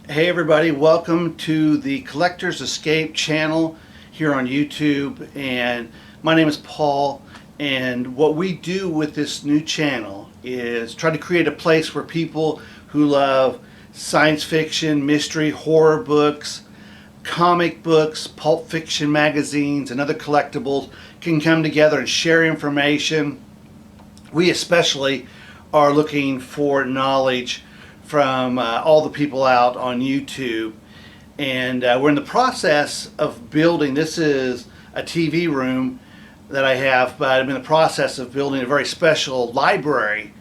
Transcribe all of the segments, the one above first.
Hey everybody, welcome to the Collector's Escape channel here on YouTube, and my name is Paul, and what we do with this new channel is try to create a place where people who love science fiction, mystery, horror books, comic books, pulp fiction magazines, and other collectibles can come together and share information. We especially are looking for knowledge from all the people out on YouTube, and we're in the process of building. This is a TV room that I have, but I'm in the process of building a very special library,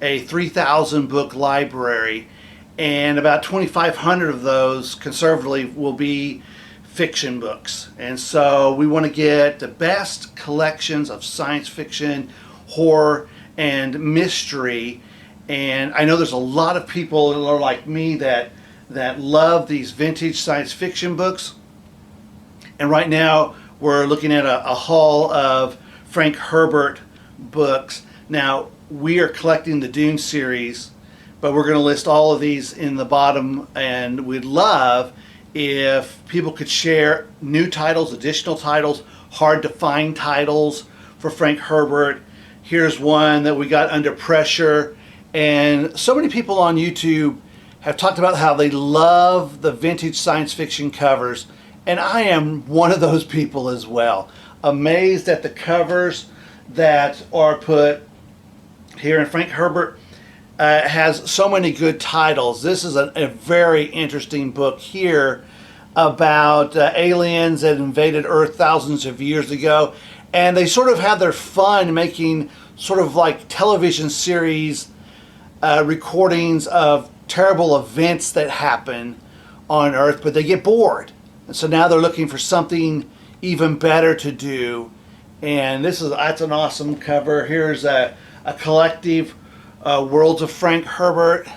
a 3,000 book library, and about 2,500 of those conservatively will be fiction books. And so we want to get the best collections of science fiction, horror, and mystery. And I know there's a lot of people that are like me that love these vintage science fiction books. And right now we're looking at a haul of Frank Herbert books. Now we are collecting the Dune series, but we're going to list all of these in the bottom, and we'd love if people could share new titles, additional titles, hard to find titles for Frank Herbert. Here's one that we got, Under Pressure. And so many people on YouTube have talked about how they love the vintage science fiction covers, and I am one of those people as well. Amazed at the covers that are put here, and Frank Herbert has so many good titles. This is a very interesting book here about aliens that invaded Earth thousands of years ago, and they sort of have their fun making sort of like television series recordings of terrible events that happen on Earth, but they get bored, and so now they're looking for something even better to do. And that's an awesome cover. Here's a collective Worlds of Frank Herbert,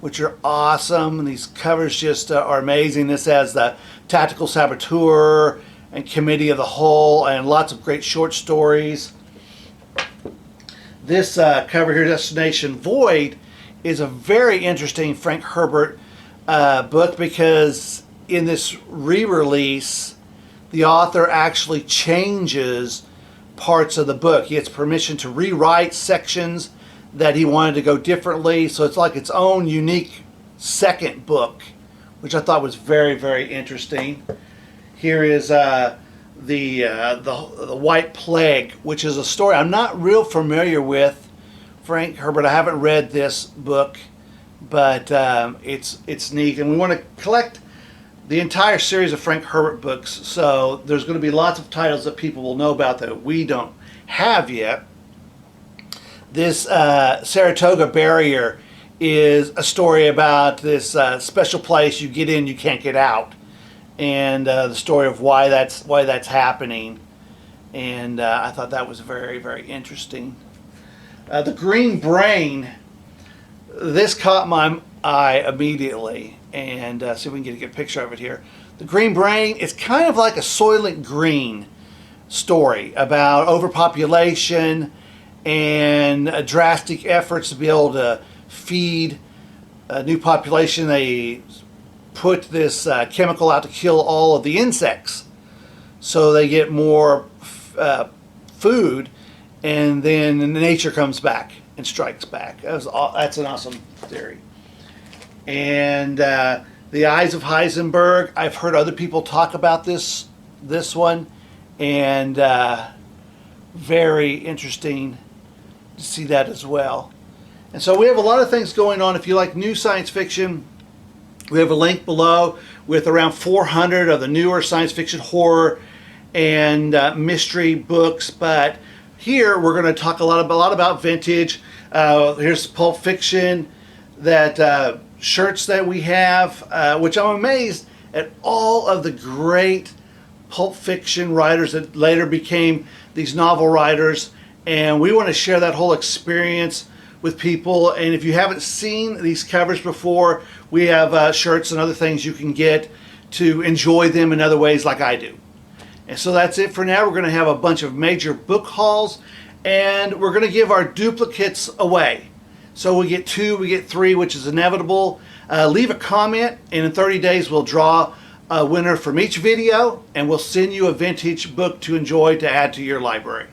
which are awesome. And these covers just are amazing. This has the Tactical Saboteur and Committee of the Whole, and lots of great short stories. This cover here, Destination Void, is a very interesting Frank Herbert book, because in this re-release, the author actually changes parts of the book. He gets permission to rewrite sections that he wanted to go differently, so it's like its own unique second book, which I thought was very, very interesting. Here is the White Plague, which is a story I'm not real familiar with Frank Herbert. I haven't read this book, but it's neat, and we want to collect the entire series of Frank Herbert books, so there's going to be lots of titles that people will know about that we don't have yet. This Saratoga Barrier is a story about this special place you get in, you can't get out, and the story of why that's happening. And I thought that was very, very interesting. The Green Brain, this caught my eye immediately, and see if we can get a good picture of it here. The Green Brain is kind of like a Soylent Green story about overpopulation and drastic efforts to be able to feed a new population. They put this chemical out to kill all of the insects so they get more food, and then nature comes back and strikes back. That's an awesome theory. And The Eyes of Heisenberg, I've heard other people talk about this one, and very interesting to see that as well. And so we have a lot of things going on. If you like new science fiction, we have a link below with around 400 of the newer science fiction, horror, and mystery books. But here we're going to talk a lot about vintage. Here's Pulp Fiction, that shirts that we have, which I'm amazed at all of the great Pulp Fiction writers that later became these novel writers. And we want to share that whole experience with people. And if you haven't seen these covers before, we have shirts and other things you can get to enjoy them in other ways like I do. And so that's it for now. We're going to have a bunch of major book hauls, and we're going to give our duplicates away. So we get 2, we get 3, which is inevitable. Leave a comment, and in 30 days we'll draw a winner from each video, and we'll send you a vintage book to enjoy to add to your library.